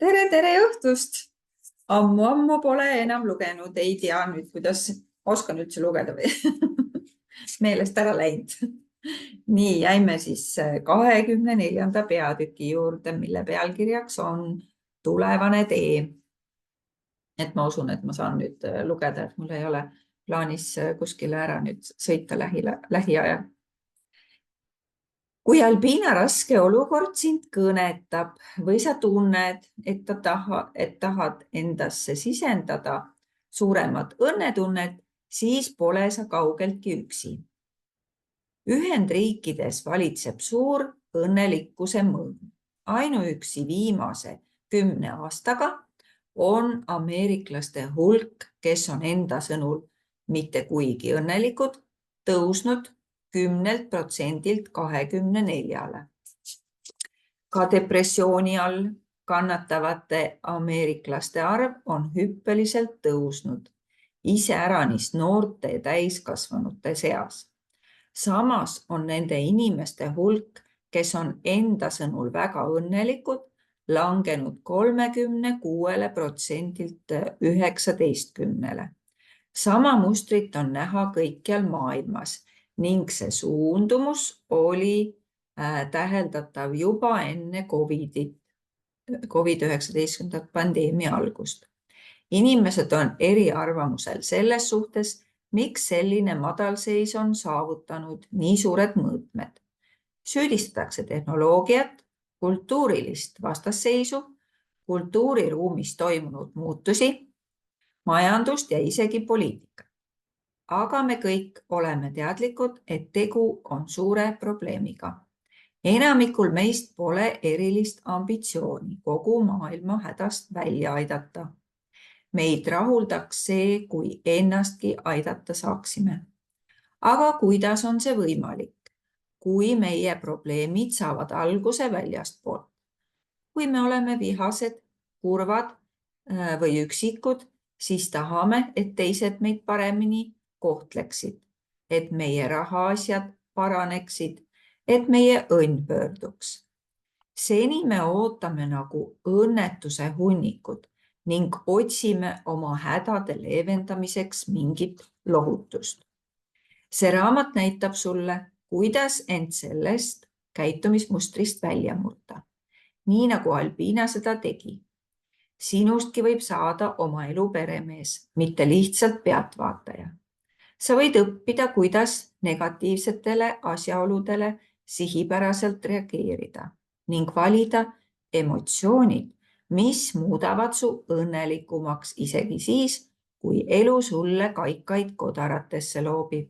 Tere õhtust! Ammu pole enam lugenud, ei tea nüüd, kuidas oskan üldse lugeda või meelest ära läinud. Nii, jäime siis 24. peatüki juurde, mille pealkirjaks on Tulevane tee. Et ma usun, et ma saan nüüd lugeda, et mul ei ole plaanis kuskile ära nüüd sõita lähiajal. Kui Albiina raske olukord sind kõnetab või sa tunned, et tahad endasse sisendada suuremat õnnetunnet, siis pole sa kaugeltki üksi. Ühendriikides valitseb suur õnnelikkuse mõõn. Ainuüksi viimase 10 aastaga on ameeriklaste hulk, kes on enda sõnul mitte kuigi õnnelikud, tõusnud 10%-lt 24%-le. Ka depressiooni all kannatavate ameeriklaste arv on hüppeliselt tõusnud, iseäranis noorte täiskasvanute seas. Samas on nende inimeste hulk, kes on enda sõnul väga õnnelikud, langenud 36%-lt 19%-le. Sama mustrit on näha kõikjal maailmas ning see suundumus oli täheldatav juba enne COVID-19 pandeemia algust. Inimesed on eriarvamusel selles suhtes, miks selline madalseis on saavutanud nii suured mõõtmed. Süüdistatakse tehnoloogiat, kultuurilist vastasseisu, kultuuriruumis toimunud muutusi, majandust ja isegi poliitikat. Aga me kõik oleme teadlikud, et tegu on suure probleemiga. Enamikul meist pole erilist ambitsiooni kogu maailma hädast välja aidata. Meid rahuldaks see, kui ennastki aidata saaksime. Aga kuidas on see võimalik, kui meie probleemid saavad alguse väljastpoolt? Kui me oleme vihased, kurvad või üksikud, siis tahame, et teised meid paremini kohtleksid, et meie rahaasjad paraneksid, et meie õnn pöörduks. Seni me ootame nagu õnnetuse hunnikud ning otsime oma hädade leevendamiseks mingit lohutust. See raamat näitab sulle, kuidas end sellest käitumismustrist välja murda, nii nagu Albiina seda tegi. Sinustki võib saada oma elu peremees, mitte lihtsalt pealtvaataja. Sa võid õppida, kuidas negatiivsetele asjaoludele sihipäraselt reageerida ning valida emotsioonid, mis muudavad su õnnelikumaks isegi siis, kui elu sulle kaikaid kodaratesse loobib.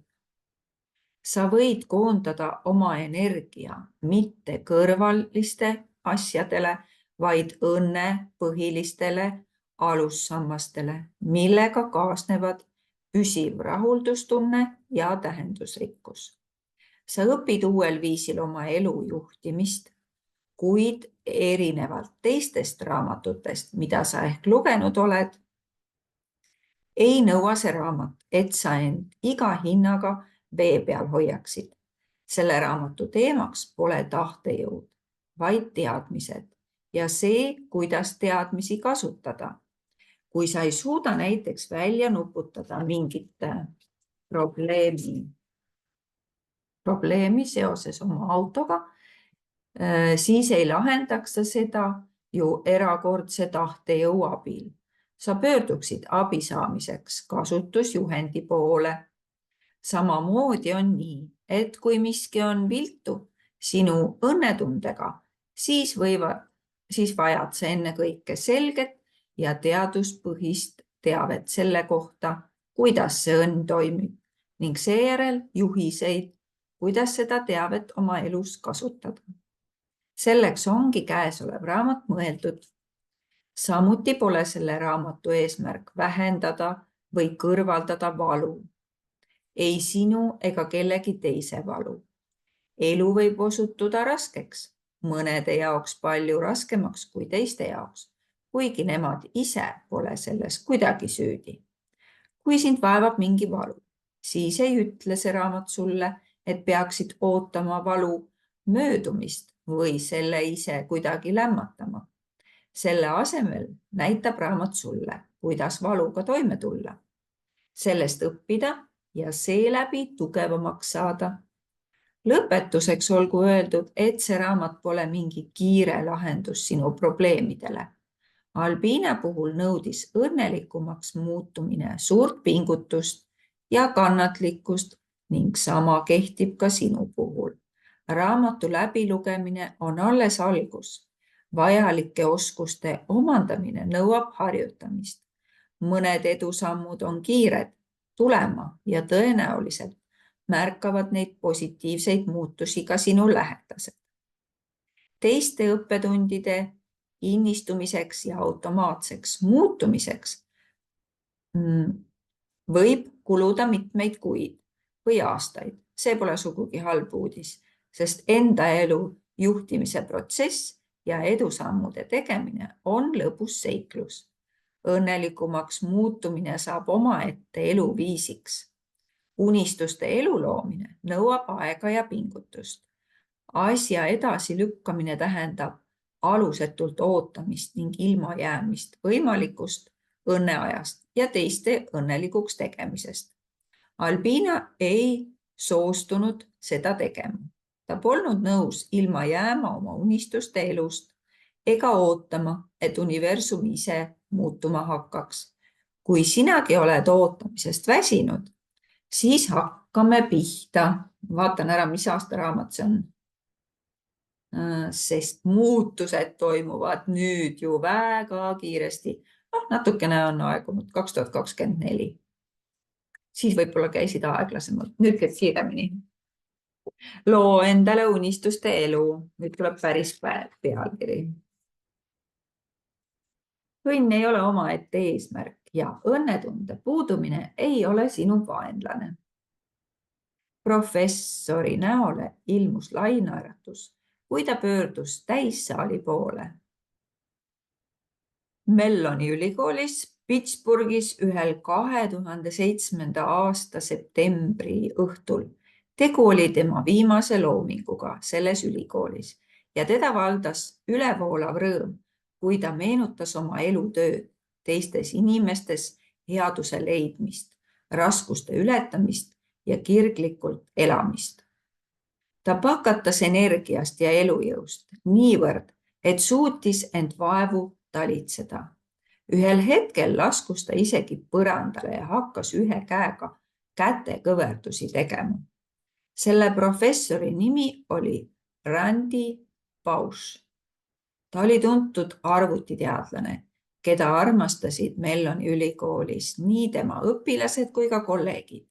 Sa võid koondada oma energia mitte kõrvaliste asjadele, vaid õnne põhilistele alussammastele, millega kaasnevad püsiv rahuldustunne ja tähendusrikkus. Sa õpid uuel viisil oma elu juhtimist, kuid erinevalt teistest raamatutest, mida sa ehk lugenud oled, ei nõua see raamat, et sa end iga hinnaga vee peal hoiaksid. Selle raamatu teemaks pole tahtejõud, vaid teadmised ja see, kuidas teadmisi kasutada. Kui sa ei suuda näiteks välja nuputada mingit probleemi seoses oma autoga, siis ei lahendaks sa seda ju erakordse tahtejõu abil. Sa pöörduksid abi saamiseks kasutusjuhendi poole. Samamoodi on nii, et kui miski on viltu sinu õnnetundega, siis vajad sa ennekõike selget ja teaduspõhist teavet selle kohta, kuidas see õnn toimib ning seejärel juhiseid, kuidas seda teavet oma elus kasutada. Selleks ongi käesolev raamat mõeldud. Samuti pole selle raamatu eesmärk vähendada või kõrvaldada valu. Ei sinu ega kellegi teise valu. Elu võib osutuda raskeks, mõnede jaoks palju raskemaks kui teiste jaoks, kuigi nemad ise pole selles kuidagi süüdi. Kui sind vaevab mingi valu, siis ei ütle see raamat sulle, et peaksid ootama valu möödumist või selle ise kuidagi lämmatama. Selle asemel näitab raamat sulle, kuidas valuga toime tulla, sellest õppida ja seeläbi tugevamaks saada. Lõpetuseks olgu öeldud, et see raamat pole mingi kiire lahendus sinu probleemidele. Albina puhul nõudis õnnelikumaks muutumine suurt pingutust ja kannatlikkust ning sama kehtib ka sinu puhul. Raamatu läbilugemine on alles algus. Vajalike oskuste omandamine nõuab harjutamist. Mõned edusammud on kiired tulema ja tõenäoliselt märkavad neid positiivseid muutusi ka sinu lähedased. Teiste õppetundide innistumiseks ja automaatseks muutumiseks võib kuluda mitmeid kuid või aastaid. See pole sugugi halb uudis, sest enda elu juhtimise protsess ja edusammude tegemine on lõbus seiklus. Õnnelikumaks muutumine saab omaette eluviisiks. Unistuste elu loomine nõuab aega ja pingutust. Asja edasi lükkamine tähendab alusetult ootamist ning ilmajäämist võimalikust õnneajast ja teiste õnnelikuks tegemisest. Albina ei soostunud seda tegema. Ta polnud nõus ilma jääma oma unistuste elust ega ootama, et universum ise muutuma hakkaks. Kui sinagi oled ootamisest väsinud, siis hakkame pihta. Vaatan ära, mis aasta raamat see on. Sest muutused toimuvad nüüd ju väga kiiresti. Natukene on aegunud, 2024. Siis võib-olla käisid aeglasemalt, nüüd käib kiiremini. Loo endale unistuste elu. Nüüd tuleb päris pealkiri. Õnn ei ole omaette eesmärk ja õnnetunde puudumine ei ole sinu vaenlane. Professori näole ilmus lai naeratus, kui ta pöördus täissaali poole. Melloni ülikoolis Pittsburghis ühel 2007. aasta septembri õhtul. Tegu oli tema viimase loominguga selles ülikoolis ja teda valdas ülevoolav rõõm, kui ta meenutas oma elutööd, teistes inimestes headuse leidmist, raskuste ületamist ja kirglikult elamist. Ta pakatas energiast ja elujõust niivõrd, et suutis end vaevu talitseda. Ühel hetkel laskus ta isegi põrandale ja hakkas ühe käega kätekõverdusi tegema. Selle professori nimi oli Randy Pausch. Ta oli tuntud arvutiteadlane, keda armastasid Melloni ülikoolis nii tema õpilased kui ka kolleegid.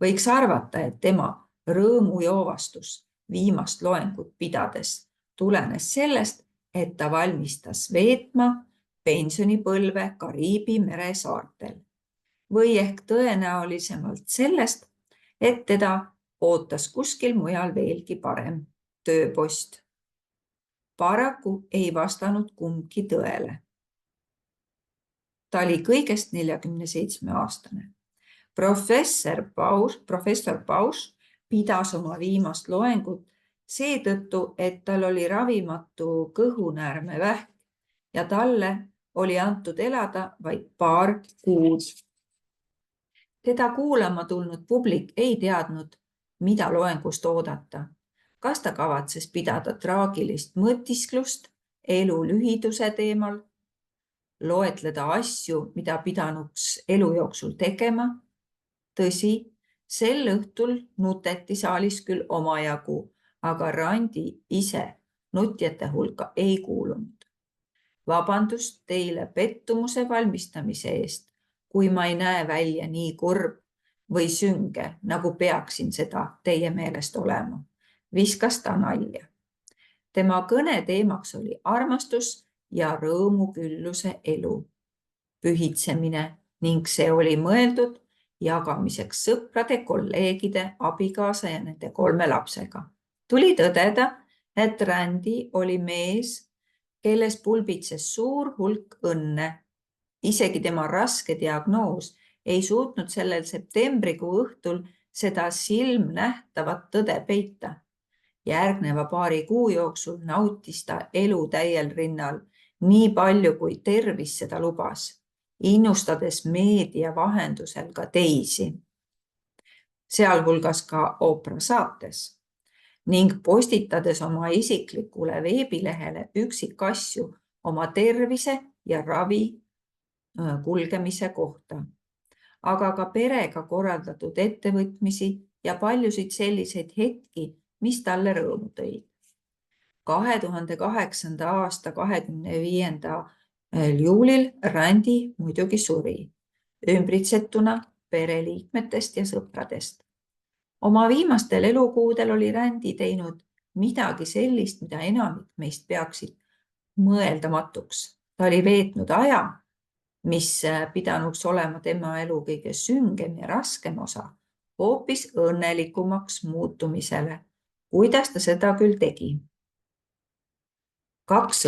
Võiks arvata, et tema rõõmujoovastus viimast loengut pidades tulenes sellest, et ta valmistas veetma pensionipõlve Kariibi mere saartel. Või ehk tõenäolisemalt sellest, et teda ootas kuskil mujal veelgi parem tööpost. Paraku ei vastanud kumbki tõele. Ta oli kõigest 47-aastane. Professor Pausch pidas oma viimast loengut seetõttu, et tal oli ravimatu kõhunäärmevähk ja talle oli antud elada vaid paar kuud. Teda kuulama tulnud publik ei teadnud, mida loengust oodata. Kas ta kavatses pidada traagilist mõtisklust elu lühiduse teemal, loetleda asju, mida pidanuks elu jooksul tegema? Tõsi, sel õhtul nuteti saalis küll omajagu, aga Randy ise nutjate hulka ei kuulunud. Vabandust teile pettumuse valmistamise eest, kui ma ei näe välja nii kurb või sünge, nagu peaksin seda teie meelest olema. Viskas ta nalja. Tema kõne teemaks oli armastus ja rõõmukülluse elu, pühitsemine ning see oli mõeldud jagamiseks sõprade, kolleegide, abikaasa ja nende 3 lapsega. Tuli tõdeda, et Randy oli mees, kelles pulbitses suur hulk õnne. Isegi tema raske diagnoos ei suutnud sellel septembrikuu õhtul seda silmnähtavat tõde peita. Järgneva paari kuu jooksul nautis ta elu täiel rinnal nii palju, kui tervis seda lubas, innustades meedia vahendusel ka teisi, sealhulgas ka Oprah saates ning postitades oma isiklikule veebilehele üksikasju oma tervise ja ravi kulgemise kohta, aga ka perega korraldatud ettevõtmisi ja paljusid selliseid hetki, mis talle rõõmu tõid. 2008. aasta 25. juulil Randi muidugi suri, ümbritsetuna pereliikmetest ja sõpradest. Oma viimastel elukuudel oli Randi teinud midagi sellist, mida enamik meist peaksid mõeldamatuks. Ta oli veetnud aja, mis pidanuks olema tema elu kõige süngem ja raskem osa, hoopis õnnelikumaks muutumisele. Kuidas ta seda küll tegi? Kaks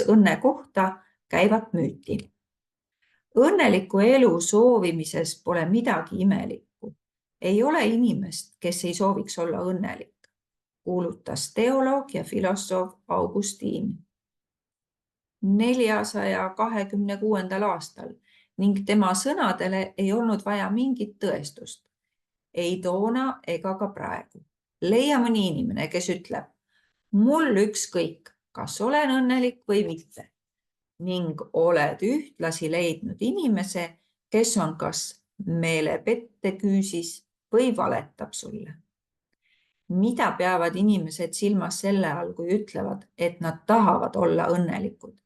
õnne kohta käivat müüti. Õnneliku elu soovimises pole midagi imelikku. Ei ole inimest, kes ei sooviks olla õnnelik, kuulutas teoloog ja filosoof Augustin 426. aastal ning tema sõnadele ei olnud vaja mingit tõestust. Ei toona ega ka praegu. Leia mõni inimene, kes ütleb, mul ükskõik, kas olen õnnelik või mitte, ning oled ühtlasi leidnud inimese, kes on kas meelepetteküüsis või valetab sulle. Mida peavad inimesed silmas selle all, kui ütlevad, et nad tahavad olla õnnelikud?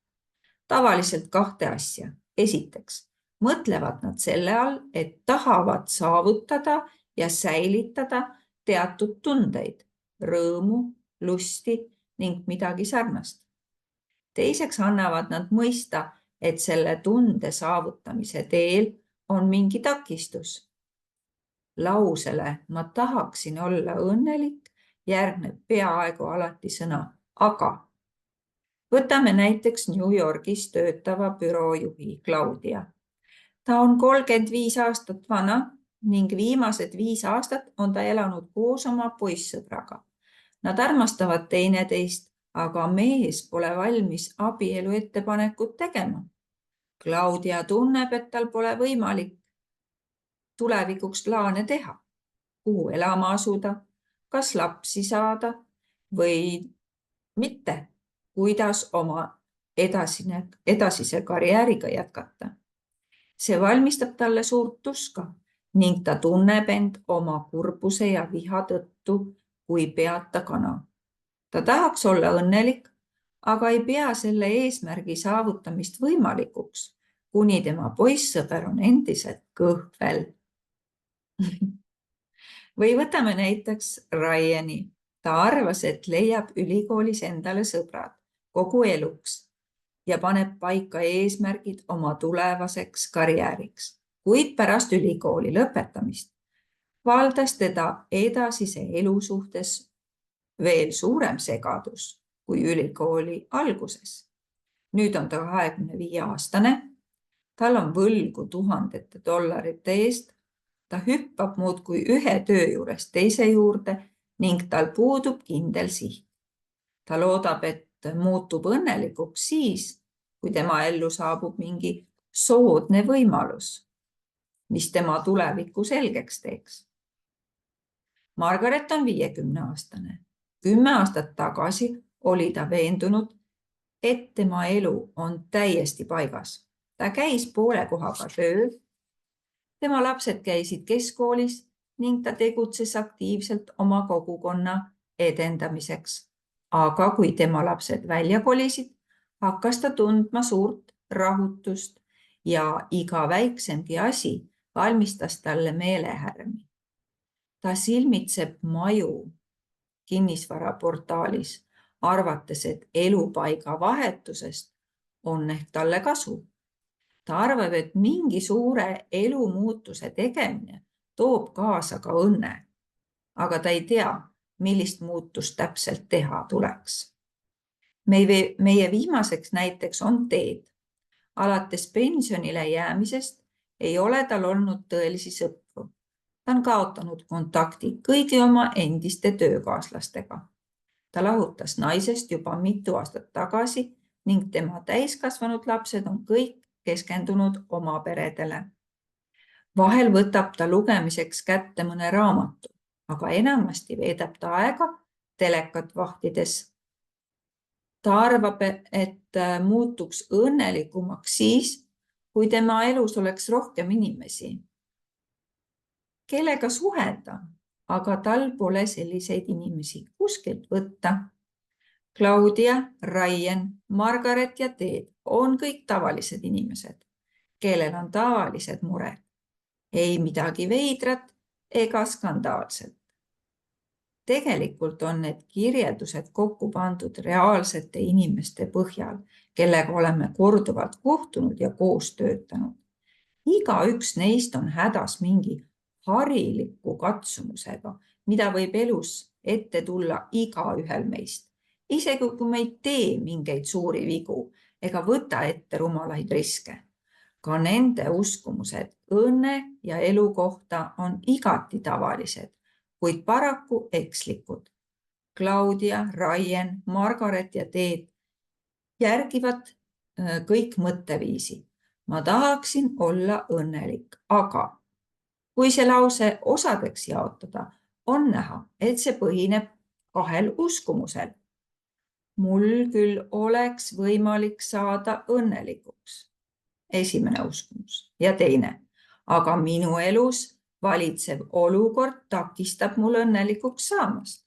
Tavaliselt kahte asja. Esiteks, mõtlevad nad selle all, et tahavad saavutada ja säilitada teatud tundeid, rõõmu, lusti ning midagi sarnast. Teiseks annavad nad mõista, et selle tunde saavutamise teel on mingi takistus. Lausele ma tahaksin olla õnnelik järgneb peaaegu alati sõna aga. Võtame näiteks New Yorgis töötava büroojuhi Claudia. Ta on 35 aastat vana ning viimased 5 aastat on ta elanud koos oma poissõbraga. Nad armastavad teineteist, aga mees pole valmis abielu ettepanekut tegema. Claudia tunneb, et tal pole võimalik tulevikuks plaane teha, kuhu elama asuda, kas lapsi saada või mitte, kuidas oma edasise karjääriga jätkata. See valmistab talle suurt tuska ning ta tunneb end oma kurbuse ja viha tõttu kui peata kana. Ta tahaks olla õnnelik, aga ei pea selle eesmärgi saavutamist võimalikuks, kuni tema poissõber on endiselt kõhvel. Või võtame näiteks Ryani. Ta arvas, et leiab ülikoolis endale sõbrad kogu eluks ja paneb paika eesmärgid oma tulevaseks karjääriks. Kuid pärast ülikooli lõpetamist valdas teda edasise elu suhtes veel suurem segadus kui ülikooli alguses. Nüüd on ta 25-aastane, tal on võlgu tuhandete dollarite eest, ta hüppab muudkui ühe töö juurest teise juurde ning tal puudub kindel siht. Ta loodab, et muutub õnnelikuks siis, kui tema ellu saabub mingi soodne võimalus, mis tema tuleviku selgeks teeks. Margaret on 50-aastane. 10 aastat tagasi oli ta veendunud, et tema elu on täiesti paigas. Ta käis poole kohaga tööl, tema lapsed käisid keskkoolis ning ta tegutses aktiivselt oma kogukonna edendamiseks. Aga kui tema lapsed välja kolisid, hakkas ta tundma suurt rahutust ja iga väiksemgi asi valmistas talle meelehärmi. Ta silmitseb maju kinnisvaraportaalis, arvates, et elupaiga vahetusest on ehk talle kasu. Ta arvab, et mingi suure elumuutuse tegemine toob kaasa ka õnne, aga ta ei tea, millist muutust täpselt teha tuleks. Meie viimaseks näiteks on Ted. Alates pensionile jäämisest ei ole tal olnud tõelisi sõpru. Ta on kaotanud kontakti kõigi oma endiste töökaaslastega. Ta lahutas naisest juba mitu aastat tagasi ning tema täiskasvanud lapsed on kõik keskendunud oma peredele. Vahel võtab ta lugemiseks kätte mõne raamatu, aga enamasti veedab ta aega telekat vahtides. Ta arvab, et muutuks õnnelikumaks siis, kui tema elus oleks rohkem inimesi, kellega suhelda, aga tal pole selliseid inimesi kuskilt võtta. Claudia, Ryan, Margaret ja Ted on kõik tavalised inimesed, kellel on tavalised mured. Ei midagi veidrat ega skandaalset. Tegelikult on need kirjeldused kokku pandud reaalsete inimeste põhjal, kellega oleme korduvalt kohtunud ja koos töötanud. Igaüks neist on hädas mingi hariliku katsumusega, mida võib elus ette tulla igaühel meist. Isegi kui me ei tee mingeid suuri vigu ega võta ette rumalaid riske. Ka nende uskumused õnne ja elu kohta on igati tavalised, kuid paraku ekslikud. Claudia, Ryan, Margaret ja Ted järgivad kõik mõtteviisi. Ma tahaksin olla õnnelik, aga kui see lause osadeks jaotada, on näha, et see põhineb kahel uskumusel. Mul küll oleks võimalik saada õnnelikuks. Esimene uskumus ja teine, aga minu elus valitsev olukord takistab mul õnnelikuks saamast.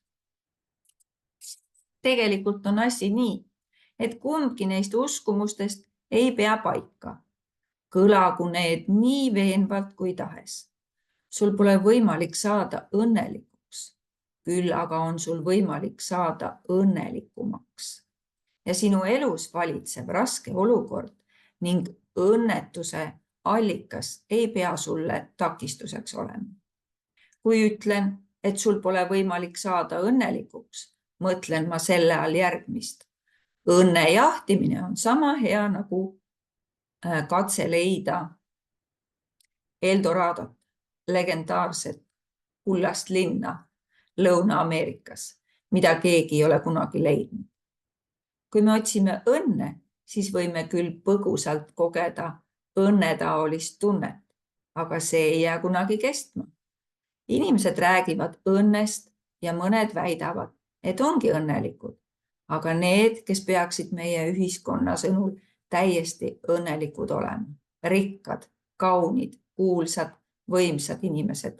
Tegelikult on asi nii, et kumbki neist uskumustest ei pea paika. Kõlagu need nii veenvalt kui tahes. Sul pole võimalik saada õnnelikuks, küll aga on sul võimalik saada õnnelikumaks. Ja sinu elus valitsev raske olukord ning õnnetuse allikas ei pea sulle takistuseks olema. Kui ütlen, et sul pole võimalik saada õnnelikuks, mõtlen ma selle all järgmist. Õnne jahtimine on sama hea nagu katse leida Eldoradot, legendaarset kullast linna Lõuna-Ameerikas, mida keegi ei ole kunagi leidnud. Kui me otsime õnne, siis võime küll põgusalt kogeda õnnetaolist tunnet, aga see ei jää kunagi kestma. Inimesed räägivad õnnest ja mõned väidavad, et ongi õnnelikud, aga need, kes peaksid meie ühiskonna sõnul täiesti õnnelikud olema, rikkad, kaunid, kuulsad, võimsad inimesed,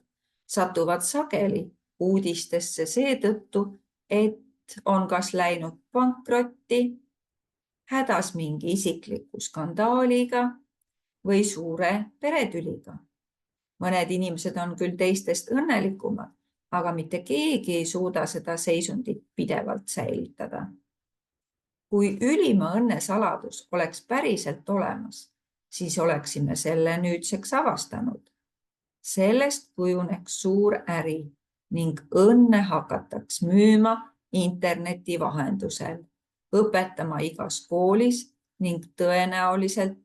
satuvad sageli uudistesse seetõttu, et on kas läinud pankrotti, hädas mingi isikliku skandaaliga või suure peretüliga. Mõned inimesed on küll teistest õnnelikumad, aga mitte keegi ei suuda seda seisundit pidevalt säilitada. Kui ülima õnne saladus oleks päriselt olemas, siis oleksime selle nüüdseks avastanud. Sellest kujuneks suur äri ning õnne hakataks müüma interneti vahendusel, õpetama igas koolis ning tõenäoliselt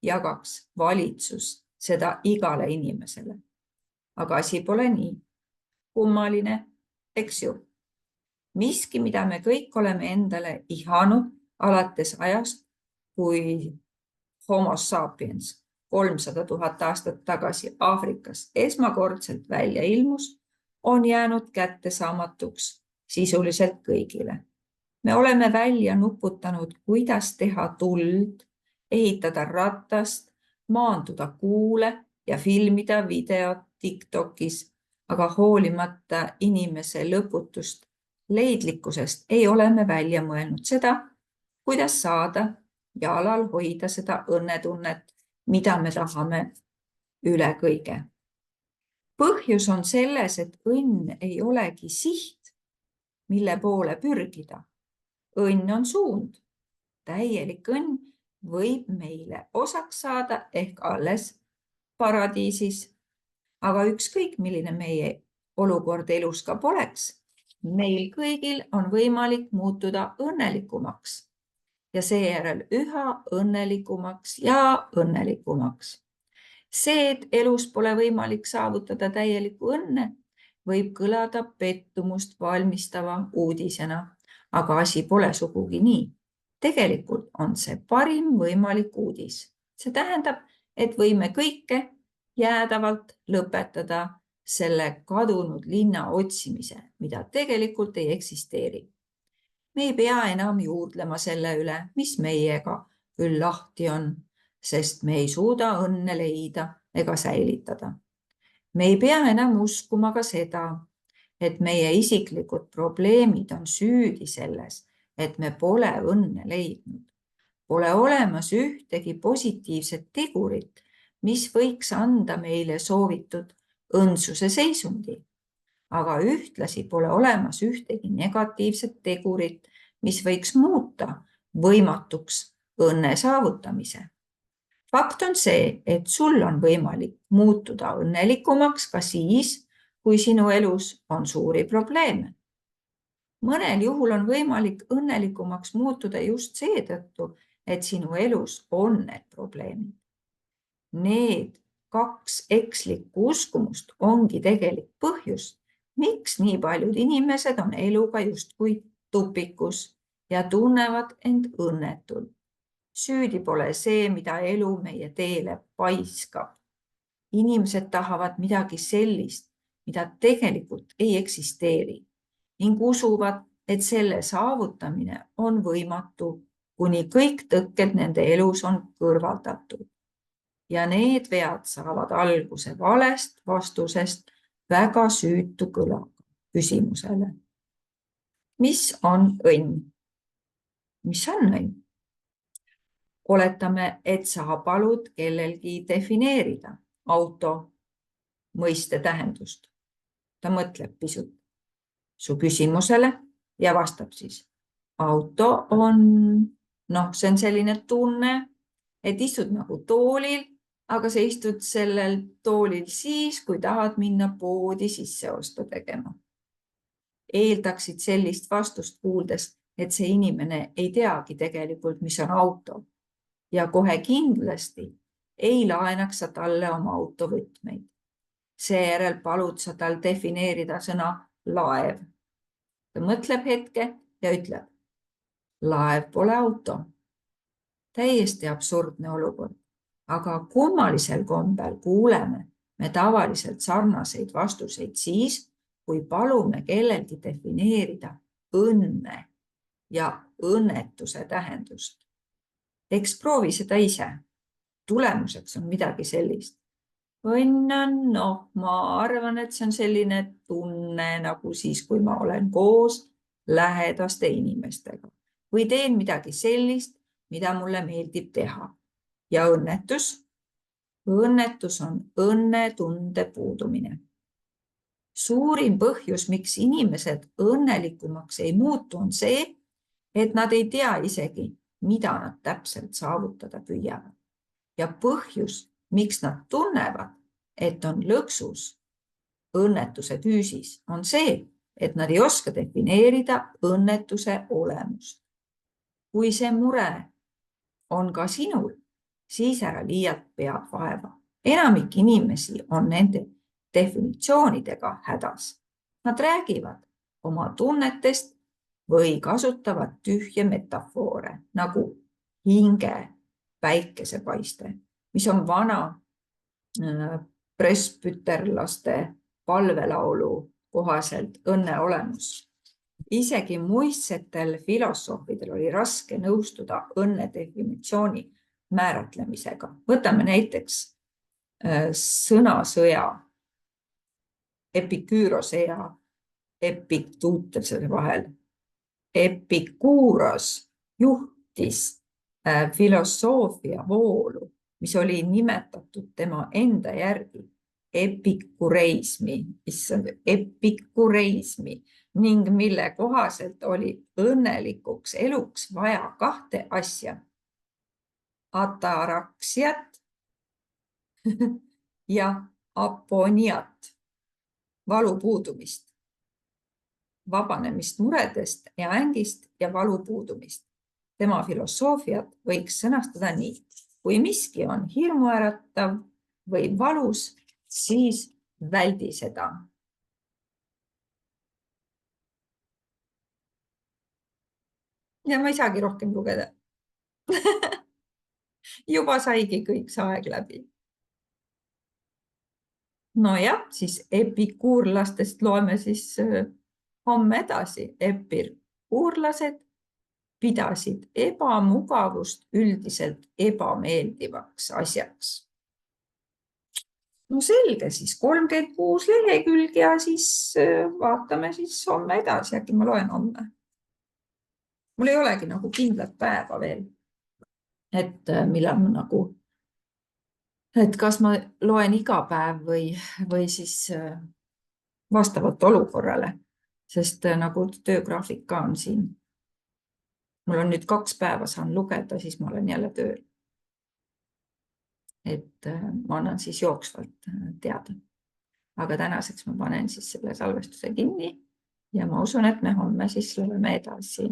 jagaks valitsus seda igale inimesele. Aga asi pole nii. Kummaline, eks ju? Miski, mida me kõik oleme endale ihanud alates ajast, kui Homo sapiens 300 000 aastat tagasi Aafrikas esmakordselt välja ilmus, on jäänud kättesaamatuks sisuliselt kõigile. Me oleme välja nuputanud, kuidas teha tuld, ehitada ratast, maanduda kuule ja filmida videot TikTokis, aga hoolimata inimese lõputust leidlikkusest ei ole me välja mõelnud seda, kuidas saada ja alal hoida seda õnnetunnet, mida me tahame üle kõige. Põhjus on selles, et õnn ei olegi siht, mille poole pürgida. Õnn on suund. Täielik õnn võib meile osaks saada ehk alles paradiisis. Aga ükskõik, milline meie olukord elus ka poleks, meil kõigil on võimalik muutuda õnnelikumaks ja seejärel üha õnnelikumaks ja õnnelikumaks. See, et elus pole võimalik saavutada täielikku õnne, võib kõlada pettumust valmistava uudisena, aga asi pole sugugi nii. Tegelikult on see parim võimalik uudis. See tähendab, et võime kõike jäädavalt lõpetada selle kadunud linna otsimise, mida tegelikult ei eksisteeri. Me ei pea enam juurdlema selle üle, mis meiega küll lahti on, sest me ei suuda õnne leida ega säilitada. Me ei pea enam uskuma ka seda, et meie isiklikud probleemid on süüdi selles, et me pole õnne leidnud. Pole olemas ühtegi positiivset tegurit, mis võiks anda meile soovitud õndsuse seisundi. Aga ühtlasi pole olemas ühtegi negatiivset tegurit, mis võiks muuta võimatuks õnne saavutamise. Fakt on see, et sul on võimalik muutuda õnnelikumaks ka siis, kui sinu elus on suuri probleeme. Mõnel juhul on võimalik õnnelikumaks muutuda just seetõttu, et sinu elus on need probleemid. Need 2 ekslikku uskumust ongi tegelik põhjus, miks nii paljud inimesed on eluga justkui tupikus ja tunnevad end õnnetult. Süüdi pole see, mida elu meie teele paiskab. Inimesed tahavad midagi sellist, mida tegelikult ei eksisteeri ning usuvad, et selle saavutamine on võimatu, kuni kõik tõkked nende elus on kõrvaldatud. Ja need vead saavad alguse valest vastusest väga süütu kõlaga küsimusele. Mis on õnn? Mis on õnn? Oletame, et sa palud kellelgi defineerida auto mõiste tähendust. Ta mõtleb pisut su küsimusele ja vastab siis. Auto on, see on selline tunne, et istud nagu toolil, aga sa istud sellel toolil siis, kui tahad minna poodi sisseostu tegema. Eeldaksid sellist vastust kuuldes, et see inimene ei teagi tegelikult, mis on auto. Ja kohe kindlasti ei laenaks sa talle oma autovõtmeid. Seejärel palud sa tal defineerida sõna laev. Ta mõtleb hetke ja ütleb, laev pole auto. Täiesti absurdne olukord, aga kummalisel kombel kuuleme me tavaliselt sarnaseid vastuseid siis, kui palume kellelgi defineerida õnne ja õnnetuse tähendust. Eks proovi seda ise. Tulemuseks on midagi sellist. Õnn on, ma arvan, et see on selline tunne nagu siis, kui ma olen koos lähedaste inimestega või teen midagi sellist, mida mulle meeldib teha. Ja õnnetus? Õnnetus on õnnetunde puudumine. Suurim põhjus, miks inimesed õnnelikumaks ei muutu, on see, et nad ei tea isegi, mida nad täpselt saavutada püüavad. Ja põhjus, miks nad tunnevad, et on lõksus õnnetuse küüsis, on see, et nad ei oska defineerida õnnetuse olemust. Kui see mure on ka sinul, siis ära liialt pead vaeva. Enamik inimesi on nende definitsioonidega hädas. Nad räägivad oma tunnetest või kasutavad tühje metafoore nagu hinge päikesepaiste, mis on vana presbüterlaste palvelaulu kohaselt õnne olemus. Isegi muistsetel filosoofidel oli raske nõustuda õnne definitsiooni määratlemisega. Võtame näiteks sõnasõja Epiküürose ja Epiktuutese vahel. Epikuuros juhtis filosoofia voolu, mis oli nimetatud tema enda järgi epikureismi ning mille kohaselt oli õnnelikuks eluks vaja 2 asja. Ataraksiat ja aponiat, valu puudumist, vabanemist muredest ja ängist ja valu puudumist. Tema filosoofiat võiks sõnastada nii. Kui miski on hirmuäratav või valus, siis väldi seda. ja ma ei saagi rohkem lugeda. Juba saigi kõik see aeg läbi. Nojah, siis epikuurlastest loeme siis homme edasi. Epikuurlased pidasid ebamugavust üldiselt ebameeldivaks asjaks. No selge, siis 36 lehekülge ja siis vaatame siis homme edasi, äkki ma loen homme. Mul ei olegi nagu kindlat päeva veel, et millal ma nagu, et kas ma loen iga päev või siis vastavalt olukorrale, sest nagu töögraafik ka on siin. Mul on nüüd 2 päeva saan lugeda, siis ma olen jälle tööl. Et ma annan siis jooksvalt teada. Aga tänaseks ma panen siis selle salvestuse kinni ja ma usun, et me homme siis loeme edasi.